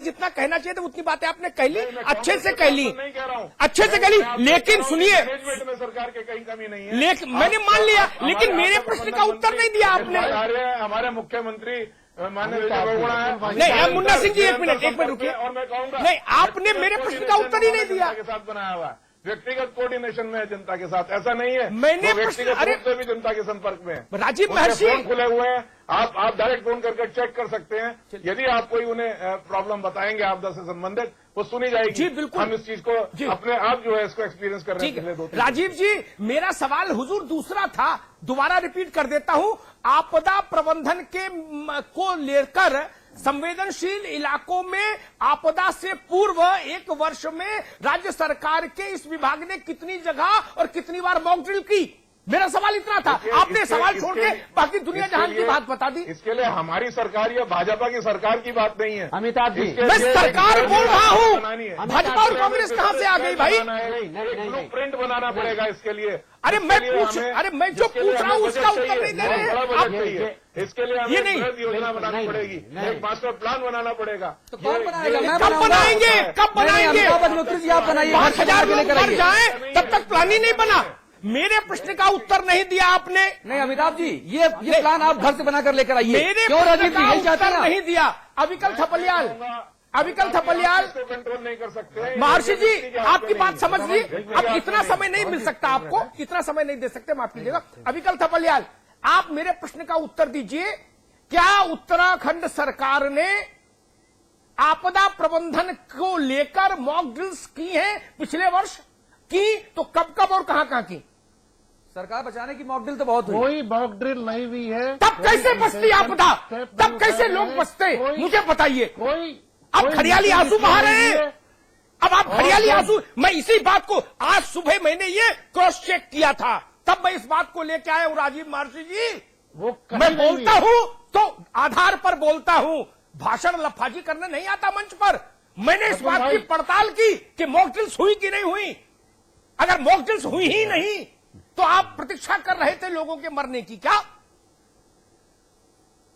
जितना कहना चाहिए था उतनी बातें आपने कह ली, अच्छे से कह ली, नहीं कह रहा हूं, अच्छे से कह ली। लेकिन सुनिए, मैनेजमेंट में सरकार के कहीं कमी नहीं है। लेकिन मैंने मान लिया, लेकिन मेरे प्रश्न का उत्तर नहीं दिया आपने। हमारे मुख्यमंत्री माननीय विजय बहुगुणा है। नहीं, मुन्ना सिंह जी एक मिनट रुकिए। और मैं कहूंगा नहीं, आपने मेरे प्रश्न का उत्तर ही नहीं दिया। के साथ बनाया हुआ है, व्यक्तिगत कोऑर्डिनेशन में है जनता के साथ, ऐसा नहीं है। मैंने व्यक्तिगत रूप से भी जनता के संपर्क में है। राजीव महर्षि फोन खुले हुए हैं, आप डायरेक्ट फोन करके चेक कर सकते हैं। यदि आप कोई उन्हें प्रॉब्लम बताएंगे आपदा से संबंधित, वो सुनी जाएगी। जी बिल्कुल, हम इस चीज को अपने आप जो है इसको एक्सपीरियंस कर रहे हैं। राजीव जी, मेरा सवाल हुजूर दूसरा था, दोबारा रिपीट कर देता हूं। आपदा प्रबंधन के को लेकर संवेदनशील इलाकों में आपदा से पूर्व 1 वर्ष में राज्य सरकार के इस विभाग ने कितनी जगह और कितनी बार मॉक ड्रिल की? मेरा सवाल इतना था। आपने सवाल छोड़ के बाकी दुनिया जहान की बात बता दी। इसके लिए हमारी सरकार या भाजपा की सरकार की बात नहीं है अमिताभ जी। मैं सरकार बोल रहा हूँ, भाजपा और कांग्रेस कहां से आ गई भाई? प्रिंट बनाना पड़ेगा इसके लिए। अरे मैं जो पूछ रहा हूँ उसका उत्तर नहीं दे रहे हैं। इसके लिए हमें बृहद योजना बनानी पड़ेगी, एक मास्टर प्लान बनाना पड़ेगा। तो कौन बनाएगा? कब बनाएंगे? कब बनाएंगे? 5,000 लोग मर जाए तब तक प्लान ही नहीं बना। मेरे प्रश्न का उत्तर नहीं दिया आपने। नहीं अमिताभ जी, ये प्लान आप घर से बनाकर लेकर आइए। मेरे क्यों राजीव जी यही चाहते उत्तर हैं? नहीं दिया। अविकल थपलियाल को कंट्रोल नहीं कर सकते। महर्षि जी, आपकी बात समझ ली। अब इतना समय नहीं मिल सकता आपको, इतना समय नहीं दे सकते, माफ कीजिएगा। अविकल थपलियाल, आप मेरे प्रश्न का उत्तर दीजिए। क्या उत्तराखंड सरकार ने आपदा प्रबंधन को लेकर मॉक ड्रिल्स की हैं पिछले वर्ष? की तो कब कब और कहां की? सरकार बचाने की मॉक ड्रिल तो बहुत हुई। कोई मॉक ड्रिल नहीं हुई है। तब कैसे बचती आपदा? तब कैसे लोग बचते? मुझे बताइए। अब खड़ियाली आंसू बहा रहे हैं। अब आप खड़ियाली आंसू, मैं इसी बात को आज सुबह मैंने ये क्रॉस चेक किया था, तब मैं इस बात को लेके आया हूं। राजीव महर्षि जी, वो मैं बोलता हूं तो आधार पर बोलता हूं, भाषण लफाजी करने नहीं आता मंच पर। मैंने इस बात की पड़ताल की कि मॉक ड्रिल्स हुई कि नहीं हुई। अगर मॉक ड्रिल्स हुई ही नहीं तो आप प्रतीक्षा कर रहे थे लोगों के मरने की क्या?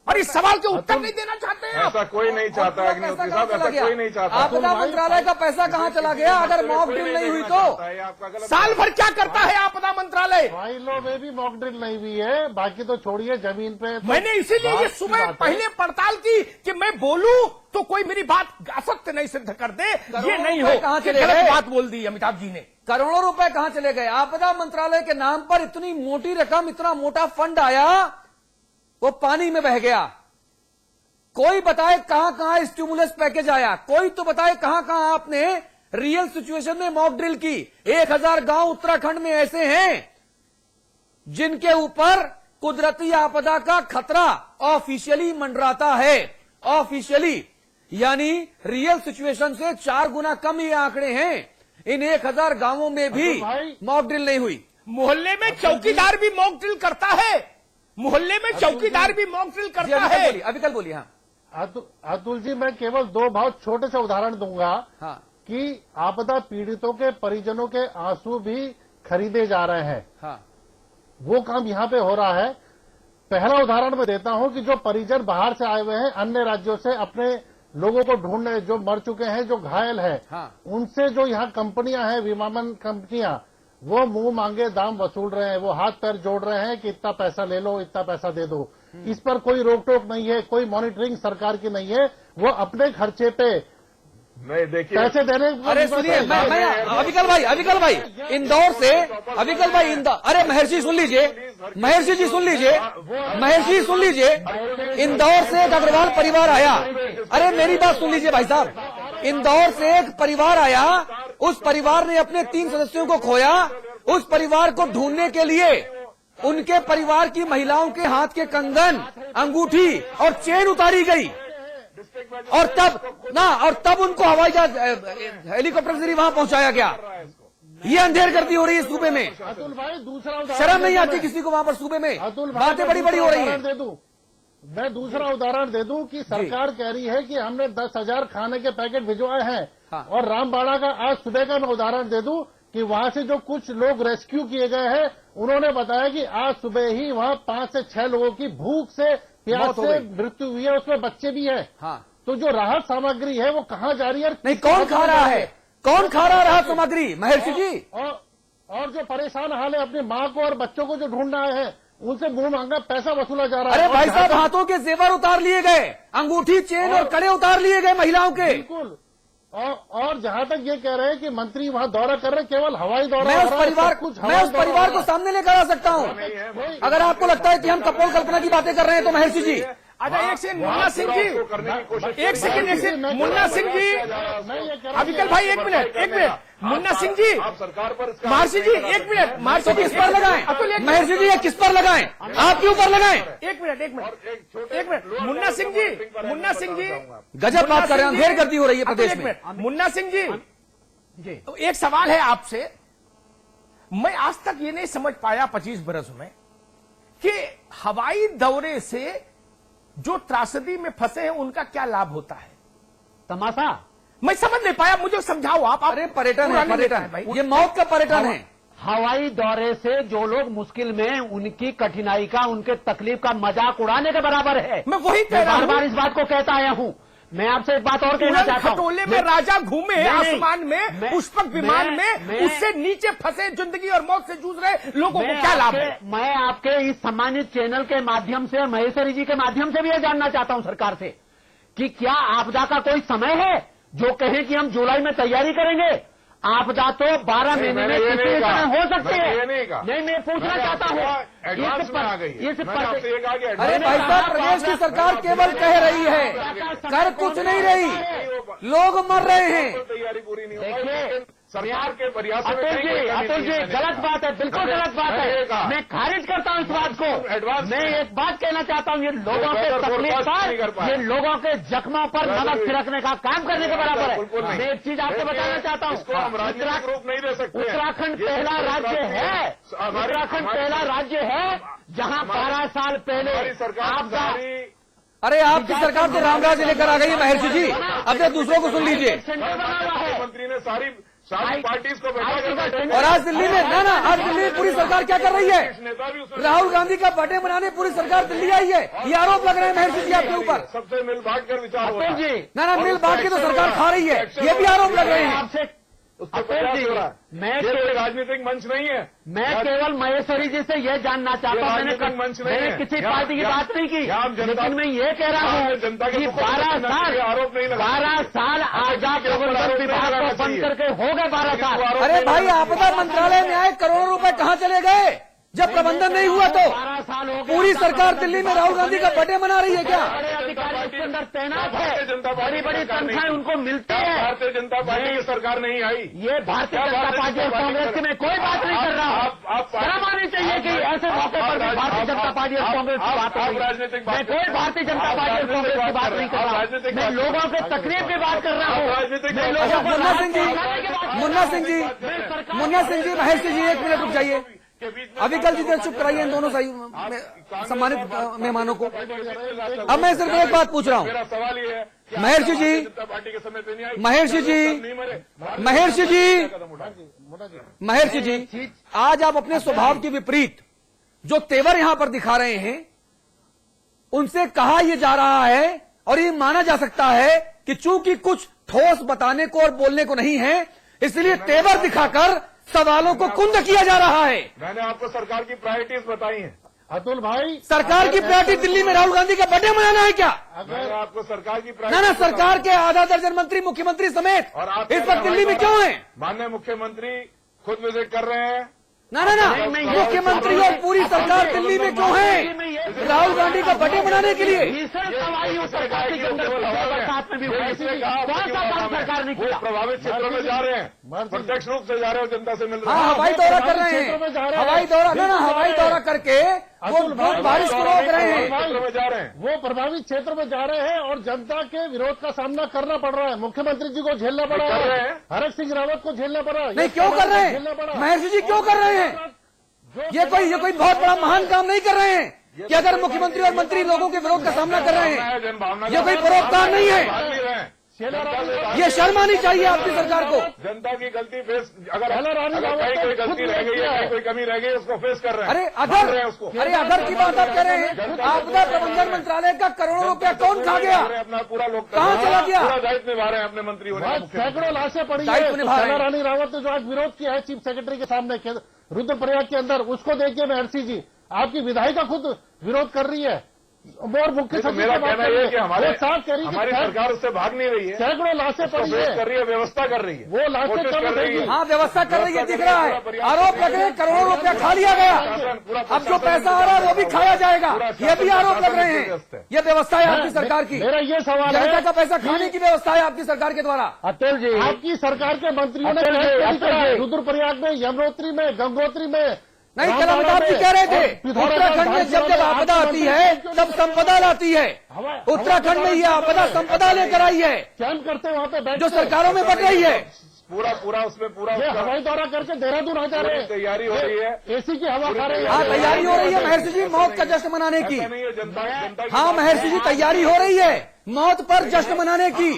और इस सवाल के उत्तर नहीं देना चाहते हैं? ऐसा कोई नहीं चाहता है अग्निहोत्री साहब, ऐसा कोई नहीं चाहता। आपदा मंत्रालय का पैसा कहां चला गया अगर मॉक ड्रिल नहीं हुई तो? साल भर क्या करता है आपदा मंत्रालय? फाइलों में भी मॉक ड्रिल नहीं हुई है, बाकी तो छोड़िए जमीन पे। मैंने इसीलिए ये सुबह पहले पड़ताल की कि मैं बोलूं तो कोई मेरी बात असत्य नहीं सिद्ध कर दे। ये नहीं हो कहां कि चले गलत गए? बात बोल दी अमिताभ जी ने। करोड़ों रुपए कहां चले गए? आपदा मंत्रालय के नाम पर इतनी मोटी रकम, इतना मोटा फंड आया, वो पानी में बह गया। कोई बताए कहां कहां स्टिमुलस पैकेज आया? कोई तो बताए कहां कहां आपने रियल सिचुएशन में मॉक ड्रिल की? 1000 गांव उत्तराखंड में ऐसे हैं जिनके ऊपर कुदरती आपदा का खतरा ऑफिशियली मंडराता है। ऑफिशियली यानी रियल सिचुएशन से 4 गुना कम ये आंकड़े हैं। इन 1000 गांवों में भी मॉक ड्रिल नहीं हुई। मोहल्ले में चौकीदार भी मॉक ड्रिल करता है। मोहल्ले में चौकीदार भी मॉक ड्रिल करता है। अभी कल बोलिए। हाँ अतुल जी, मैं केवल 2 बहुत छोटे से उदाहरण दूंगा। हाँ कि आपदा पीड़ितों के परिजनों के आंसू भी खरीदे जा रहे हैं। हाँ वो काम यहाँ पे हो रहा है। पहला उदाहरण मैं देता हूँ कि जो परिजन बाहर से आए हुए हैं, अन्य राज्यों से अपने लोगों को ढूंढने, जो मर चुके हैं, जो घायल हैं, हाँ। उनसे जो यहाँ कंपनियां हैं, विमानन कंपनियां, वो मुंह मांगे दाम वसूल रहे हैं। वो हाथ पैर जोड़ रहे हैं कि इतना पैसा ले लो, इतना पैसा दे दो। इस पर कोई रोक टोक नहीं है, कोई मॉनिटरिंग सरकार की नहीं है। वो अपने खर्चे पे नहीं, देखिए पैसे देने। अरे सुनिए, मैं अविकल भाई इंदौर से, अविकल भाई इंदौर, अरे महर्षि सुन लीजिए, महर्षि जी सुन लीजिए, महर्षि सुन लीजिए। इंदौर से एक अग्रवाल परिवार आया। अरे मेरी बात सुन लीजिए भाई साहब। इंदौर से एक परिवार आया, उस परिवार ने अपने 3 सदस्यों को खोया। उस परिवार को ढूंढने के लिए उनके परिवार की महिलाओं के हाथ के कंगन, अंगूठी और चेन उतारी गई। और तब उनको हवाई जहाज, हेलीकॉप्टर से वहां पहुंचाया गया। ये अंधेरगर्दी हो रही है सूबे में। अतुल भाई, दूसरा शर्म नहीं आती किसी को वहां पर सूबे में? बातें बड़ी बड़ी हो रही हैं। मैं दूसरा उदाहरण दे दूं कि सरकार कह रही है कि हमने 10,000 खाने के पैकेट भिजवाए हैं। हाँ। और रामबाड़ा का आज सुबह का मैं उदाहरण दे दूं कि वहां से जो कुछ लोग रेस्क्यू किए गए हैं, उन्होंने बताया कि आज सुबह ही वहां 5 से 6 लोगों की भूख से, प्यास से मृत्यु हुई है। उसमें बच्चे भी हैं। हाँ। तो जो राहत सामग्री है वो कहाँ जा रही है? नहीं, कौन खा रहा है? कौन खा रहा है राहत सामग्री? महर्षि जी, और जो परेशान हाल है, अपनी माँ को और बच्चों को जो ढूंढ रहे हैं, उनसे मुंह मांगा पैसा वसूला जा रहा है। अरे भाई साहब, हाथों के जेवर उतार लिए गए, अंगूठी, चेन और कड़े उतार लिए गए महिलाओं के। बिल्कुल। और जहां तक ये कह रहे हैं कि मंत्री वहां दौरा कर रहे हैं, केवल हवाई दौरा। मैं उस परिवार को सामने लेकर आ सकता हूं। अगर आपको लगता है कि हम कपोल कल्पना की बातें कर रहे हैं तो महर्षि जी, अच्छा एक सेकंड मुन्ना सिंह जी, एक सेकंड मुन्ना सिंह जी, अविकल भाई एक मिनट मुन्ना सिंह जी, आप सरकार पर महर्षि जी एक मिनट, महर्षि जी किस पर लगाएं? महर्षि जी, ये किस पर लगाएं? आपके ऊपर लगाएं? एक मिनट मुन्ना सिंह जी गजब बात कर रहे हैं, अंधेर गर्दी हो रही है प्रदेश में। मुन्ना सिंह जी, तो एक सवाल है आपसे। मैं आज तक ये नहीं समझ पाया 25 बरस में कि हवाई दौरे से जो त्रासदी में फंसे हैं उनका क्या लाभ होता है। तमाशा मैं समझ नहीं पाया, मुझे समझाओ आप। अरे पर्यटन है, पर्यटन भाई, ये मौत का पर्यटन है। हवाई दौरे से जो लोग मुश्किल में, उनकी कठिनाई का, उनके तकलीफ का मजाक उड़ाने के बराबर है। मैं वही कह रहा बार बार हूं। इस बात को कहता आया हूं। मैं आपसे एक बात और कहना चाहता हूं। खटोले में राजा घूमे नहीं, आसमान में, पुष्पक विमान में, उससे नीचे फंसे जिंदगी और मौत से जूझ रहे लोगों को क्या लाभ है? मैं आपके इस सम्मानित चैनल के माध्यम से और महेश्वरी जी के माध्यम से भी यह जानना चाहता हूं सरकार से कि क्या आपदा का कोई समय है जो कहे कि हम जुलाई में तैयारी करेंगे? आपदा तो 12 महीने में किसी भी समय हो सकती है। नहीं, मैं पूछना चाहता हूँ। एडवांस में आ गई है। मैंने आपसे ये कहा कि अरे भाई साहब, प्रदेश की सरकार केवल कह रही है, कर कुछ नहीं रही, लोग मर रहे हैं। तैयारी पूरी नहीं हो देखिए, पाई। सरकार के प्रयास अतुल जी गलत बात है, बिल्कुल गलत बात है। मैं खारिज करता हूँ इस बात को। मैं एक बात कहना चाहता हूँ, ये लोगों के तकलीफ पर, ये लोगों के जख्मों पर नमक छिड़कने का काम करने के बराबर है। मैं एक चीज आपको बताना चाहता हूँ। राजनीतिक रूप नहीं दे सकते। उत्तराखंड पहला राज्य है, उत्तराखंड पहला राज्य है जहाँ 12 साल पहले आपदा। अरे आपकी सरकार तो रामराज लेकर आ गई है महर्षि जी, अब दूसरों को सुन लीजिए। मुख्यमंत्री ने सारी पार्टीज को बैठा और आज दिल्ली में ना आज दिल्ली में पूरी सरकार क्या कर रही है? राहुल गांधी का बर्थडे मनाने पूरी सरकार दिल्ली आई है, ये आरोप लग रहे हैं महर्षि जी आपके ऊपर। सबसे मिल बांट कर विचार हो रहा है। ना मिल बांट के तो सरकार खा रही है, ये भी आरोप लग रहे हैं। मैं राजनीतिक मंच नहीं है। मैं केवल महेश्वरी जी से यह जानना चाहता हूँ। मैंने किसी पार्टी की बात नहीं की, लेकिन मैं ये कह रहा हूँ कि 12 साल आजाद प्रबंधन विभाग को बंद करके हो गए 12 साल। अरे भाई, आपदा मंत्रालय में आए करोड़ों रुपए कहाँ चले गए जब प्रबंधन नहीं हुआ? तो 12 साल हो गए। पूरी सरकार दिल्ली में राहुल गांधी का बर्थडे मना रही है क्या? बड़े अधिकारी उसके अंदर तैनात है, बड़ी बड़ी तनख्वाहें उनको मिलती है। भारतीय जनता पार्टी की सरकार नहीं आई। ये भारतीय जनता पार्टी और कांग्रेस की मैं कोई बात नहीं कर रहा हूँ। शर्म आनी चाहिए कि ऐसे मौके पर भी भारतीय जनता पार्टी और कांग्रेस की बात हो रही है। मैं कोई भारतीय जनता पार्टी और कांग्रेस की बात नहीं कर रहा। मैं लोगों के तकलीफ की बात कर रहा हूँ। मुन्ना सिंह जी, महर्षि जी, एक मिनट रुक जाइए। अविकल जी चुप कराइए इन दोनों सम्मानित मेहमानों को। अब मैं सिर्फ एक बात पूछ रहा हूँ। मेरा सवाल ये है, महर्षि जी, पार्टी के समय पे नहीं आई। महर्षि जी, आज आप अपने स्वभाव के विपरीत जो तेवर यहां पर दिखा रहे हैं, उनसे कहा यह जा रहा है और ये माना जा सकता है कि चूंकि कुछ ठोस बताने को और बोलने को नहीं है, इसलिए तेवर दिखाकर सवालों को कुंद किया जा रहा है। मैंने आपको सरकार की प्रायोरिटीज बताई हैं। अतुल भाई, सरकार की प्रायोरिटी दिल्ली में राहुल गांधी का बर्थडे मनाना है क्या? मैंने आपको सरकार की ना सरकार के आधा दर्जन मंत्री, मुख्यमंत्री समेत और आप इस वक्त दिल्ली में क्यों हैं? माननीय मुख्यमंत्री खुद विजिट कर रहे हैं। ना मुख्यमंत्री और पूरी सरकार दिल्ली में क्यों है? राहुल गांधी का बर्थडे मनाने के लिए। प्रभावित क्षेत्रों में जा रहे हैं, प्रत्यक्ष रूप से जा रहे हो, जनता से मिल रहे हैं। हाँ, हवाई दौरा कर रहे हैं, हवाई दौरा हवाई दौरा करके वो बारिश को रोक रहे हैं। वो प्रभावित क्षेत्र में जा रहे हैं और जनता के विरोध का सामना करना पड़ रहा है। मुख्यमंत्री जी को झेलना पड़ रहा है, हरक सिंह रावत को झेलना पड़ रहा है। नहीं, क्यों कर रहे हैं महर्षि जी, क्यों कर रहे हैं? ये कोई बहुत बड़ा महान काम नहीं कर रहे हैं कि अगर मुख्यमंत्री और मंत्री लोगों के विरोध का सामना कर रहे हैं, ये कोई परोपकार नहीं है। ये शर्म आनी चाहिए आपकी सरकार को। जनता की गलती फेस अगर रानी अगर रावत कहीं ने कोई गलती खुद रह गई है, किया है। कहीं कोई कमी रह गई है, उसको फेस कर रहे हैं। अरे मान रहे हैं उसको। अगर की बात आप कह रहे हैं, आपदा प्रबंधन मंत्रालय का करोड़ों रुपया कौन खा गया? अपना पूरा लोग कहाँ चला गया? पूरा दायित्व निभा रहे हैं अपने मंत्री होने का। सैकड़ों लाशें पड़ी दायित्व है। निभा रहे हैं। रानी रावत ने जो आज विरोध किया है चीफ सेक्रेटरी के सामने रुद्रप्रयाग के अंदर, उसको देखिए महर्षि जी, आपकी विधायिका खुद विरोध कर रही है और मुख्य तो सचिव मेरा से बात कहना कर यह रही है कि हमारे साफ कह रही है हमारी कि सरकार उससे भाग नहीं रही है, सैकड़ों लाशें उसको पड़ी फेस है। कर रही है, व्यवस्था कर रही है, वो लाशें कोशिश कम कर रही है। रहेगी। हाँ, व्यवस्था कर रही है, दिख रहा है। आरोप लग रहे हैं करोड़ों रुपया खा लिया गया। अब जो पैसा आ रहा है वो भी खाया जाएगा, ये भी आरोप लग रहे हैं। ये व्यवस्था है आपकी सरकार की। मेरा ये सवाल है, जनता का पैसा खाने की व्यवस्था है आपकी सरकार के द्वारा। अतुल जी, आपकी सरकार के मंत्रियों ने अतुल जी, कैसे अतुल करा? जी। रुद्रप्रयाग में, यमुनोत्री में, गंगोत्री में, नहीं, कल रामबाड़ा अमिताभ जी में कह रहे और थे पिथौरागढ़, उत्तराखंड में जब जब आपदा आती है तब संपदा लाती है। उत्तराखंड में ये आपदा संपदा लेकर आई है कैंप करते वहां पे बैठ जो सरकारों में बट रही है। पूरा उसमें पूरा ये हवाई दौरा करके देहरादून आ जा रहे हैं। तैयारी हो रही है। एसी की हवा खा रहे हैं। हाँ, तैयारी हो रही है महर्षि जी मौत का जश्न मनाने की। ऐसा नहीं है, जनता हाँ महर्षि जी, तैयारी हो रही है मौत पर जश्न मनाने की,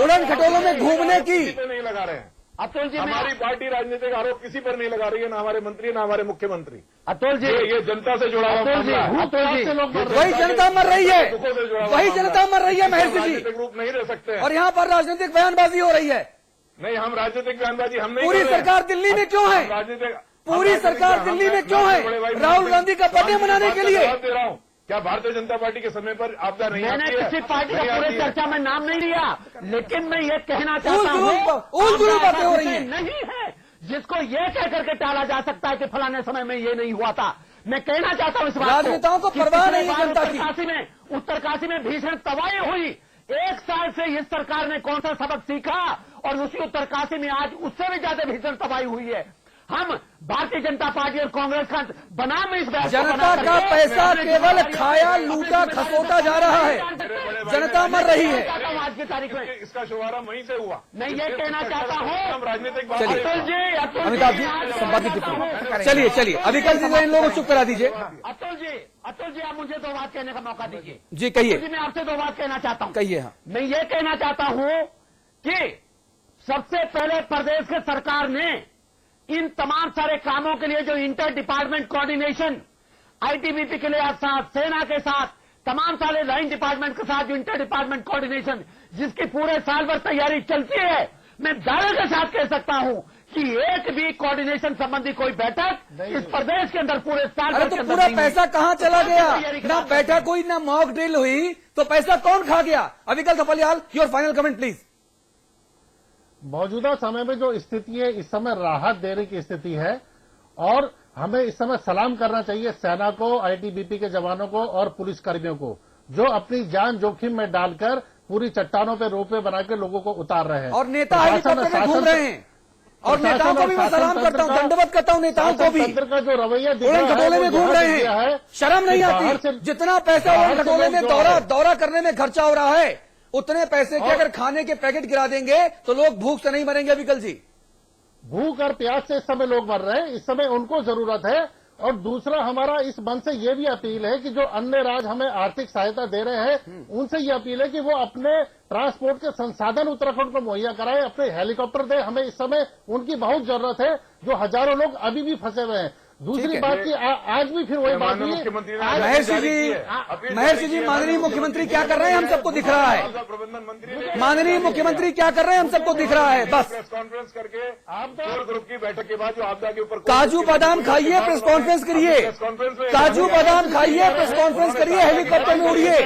उड़न खटोलों में घूमने की। किसी पे नहीं लगा रहे हैं। अतुल जी, हमारी पार्टी राजनीतिक आरोप किसी पर नहीं लगा रही है, ना हमारे मंत्री ना हमारे मुख्यमंत्री। अतुल जी, ये जनता से जुड़ा हुआ अतुल जी, मामला है। अतुल जी, से लोग मर रहे वही जनता मर रही है, दुखों से जुड़ा हुआ वही मामला जनता मर रही है महर्षि जी। राजनीतिक रूप नहीं दे सकते हैं। और यहाँ पर राजनीतिक बयानबाजी हो रही है। नहीं, हम राजनीतिक बयानबाजी हम नहीं पूरी कर रहे हैं। सरकार दिल्ली में क्यों है? हम राजनीतिक पूरी हम सरकार राजनीतिक- दिल्ली में हम- क्यों है? बड़े भाई राहुल गांधी का बर्थडे मनाने के लिए। जवाब दे रहा हूँ, क्या भारतीय जनता पार्टी के समय पर आपदा नहीं मैंने आती है? किसी पार्टी का नहीं पूरे आती है। चर्चा में नाम नहीं लिया, लेकिन मैं ये कहना चाहता उल जुलूल बातें हो रही हैं। नहीं है जिसको ये कह करके टाला जा सकता है कि फलाने समय में ये नहीं हुआ था। मैं कहना चाहता हूं इस बात राजनेताओं को कि परवाह पिछले नहीं है बार जनता की। उत्तरकाशी में भीषण तबाही हुई। एक साल से इस सरकार ने कौन सा सबक सीखा और उसी उत्तरकाशी में आज उससे भी ज्यादा भीषण तबाही हुई है। हम भारतीय जनता पार्टी और कांग्रेस का बनाम इस बहस को जनता बना का करके पैसा अपने केवल जिम्मेदारी खाया लूटा खसोटा जा रहा है। जनता मर रही है। आज की तारीख में इसका शुभारंभ वहीं से हुआ। मैं ये कहना चाहता हूं, हम राजनीतिक चलिए। अतुल जी, अमिताभ जी, संवादित टिप्पणी। चलिए चलिए, अभी कल से इन लोगों को चुप करा दीजिए। अतुल जी, आप मुझे दो बात कहने का मौका दीजिए। जी कहिए। अतुल जी, मैं आपसे दो बात कहना चाहता हूं। कहिए। हाँ, मैं ये कहना चाहता हूं कि सबसे पहले प्रदेश की सरकार ने इन तमाम सारे कामों के लिए जो इंटर डिपार्टमेंट कोऑर्डिनेशन आईटीबीपी के लिए साथ, सेना के साथ, तमाम सारे लाइन डिपार्टमेंट के साथ जो इंटर डिपार्टमेंट कोऑर्डिनेशन जिसकी पूरे साल भर तैयारी चलती है, मैं दावे के साथ कह सकता हूं कि एक भी कोऑर्डिनेशन संबंधी कोई बैठक इस प्रदेश के अंदर पूरे साल अरे भर तो के अंदर पूरा नहीं हुई। पैसा कहाँ चला गया? तैयारी के ना साथ बैठक हुई ना मॉक ड्रिल हुई, तो पैसा कौन खा गया? Avikal Thapliyal, your final comment please. मौजूदा समय में जो स्थिति है, इस समय राहत देने की स्थिति है और हमें इस समय सलाम करना चाहिए सेना को, आईटीबीपी के जवानों को और पुलिस कर्मियों को, जो अपनी जान जोखिम में डालकर पूरी चट्टानों पे रोपे बना के लोगों को उतार रहे हैं। और नेता हेलीकॉप्टर में घूम रहे हैं। और नेताओं को भी मैं सलाम करता हूं, दंडवत करता हूं नेताओं को भी। तंत्र का जो रवैया दिख उड़न रहा है, खटोले में वो घूम यहाँ रहे दिख रहा है हैं, शर्म नहीं कि बाहर आती। से- जितना पैसा उड़न बाहर से खटोले में लोग जो है- दौरा करने में खर्चा हो रहा है, उतने पैसे के अगर खाने के पैकेट गिरा देंगे तो लोग भूख से नहीं मरेंगे। अविकल जी, भूख और प्यास से इस समय लोग मर रहे हैं, इस समय उनको जरूरत है। और दूसरा, हमारा इस मंच से ये भी अपील है कि जो अन्य राज्य हमें आर्थिक सहायता दे रहे हैं, उनसे ये अपील है कि वो अपने ट्रांसपोर्ट के संसाधन उत्तराखंड को मुहैया कराए, अपने हेलीकॉप्टर दे। हमें इस समय उनकी बहुत जरूरत है, जो हजारों लोग अभी भी फंसे हुए हैं। दूसरी बात की आज भी फिर वही बात माननीय हुई। मुख्यमंत्री ने आज- महर्षि जी, माननीय मुख्यमंत्री क्या कर रहे हैं हम सबको दिख रहा है। प्रबंधन मंत्री ने माननीय मुख्यमंत्री क्या कर रहे हैं हम सबको दिख रहा है। बस प्रेस कॉन्फ्रेंस करके कोर ग्रुप की बैठक के बाद जो आपदा के ऊपर काजू बादाम खाइए, प्रेस कॉन्फ्रेंस करिए। प्रेस कॉन्फ्रेंस में काजू बादाम खाइए, प्रेस कॉन्फ्रेंस करिए, हेलीकॉप्टर में उड़िए,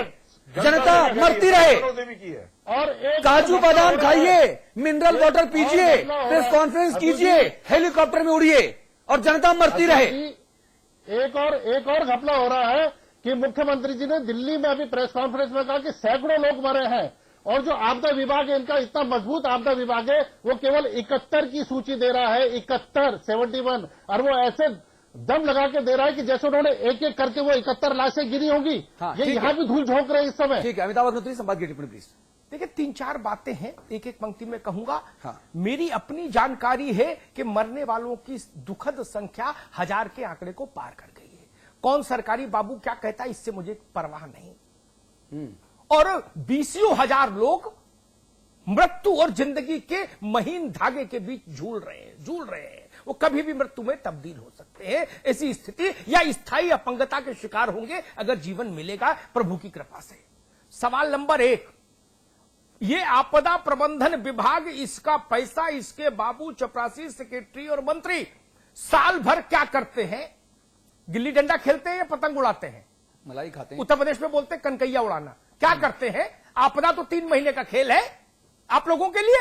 जनता मरती रहे। भी की है। और एक काजू बादाम खाइए, मिनरल वाटर पीजिए, प्रेस कॉन्फ्रेंस कीजिए, हेलीकॉप्टर में उड़िए और जनता मरती रहे। एक और घपला हो रहा है कि मुख्यमंत्री जी ने दिल्ली में अभी प्रेस कॉन्फ्रेंस में कहा कि सैकड़ों लोग मरे हैं, और जो आपदा विभाग है, इनका इतना मजबूत आपदा विभाग है, वो केवल 71 की सूची दे रहा है। 71 और वो ऐसे दम लगा के दे रहा है कि जैसे उन्होंने एक एक करके वो 71 लाशें गिरी होंगी। हाँ, ये ठीक यहाँ है। भी धूल झोंक रहे हैं इस समय। ठीक है, अमिताभ अग्निहोत्री, संवाद की टिप्पणी प्लीज। देखिए, 3-4 बातें हैं, एक एक पंक्ति में कहूंगा। हाँ। मेरी अपनी जानकारी है कि मरने वालों की दुखद संख्या 1000 के आंकड़े को पार कर गई है। कौन सरकारी बाबू क्या कहता है, इससे मुझे परवाह नहीं। और 20,000 लोग मृत्यु और जिंदगी के महीन धागे के बीच झूल रहे हैं। वो कभी भी मृत्यु में तब्दील हो सकते हैं। ऐसी स्थिति या स्थायी अपंगता के शिकार होंगे अगर जीवन मिलेगा प्रभु की कृपा से। सवाल नंबर 1, ये आपदा प्रबंधन विभाग, इसका पैसा, इसके बाबू, चपरासी, सेक्रेटरी और मंत्री साल भर क्या करते हैं? गिल्ली डंडा खेलते हैं या पतंग उड़ाते हैं? मलाई खाते हैं। उत्तर प्रदेश में बोलते हैं कनकैया उड़ाना। क्या करते हैं? आपदा तो 3 महीने का खेल है आप लोगों के लिए।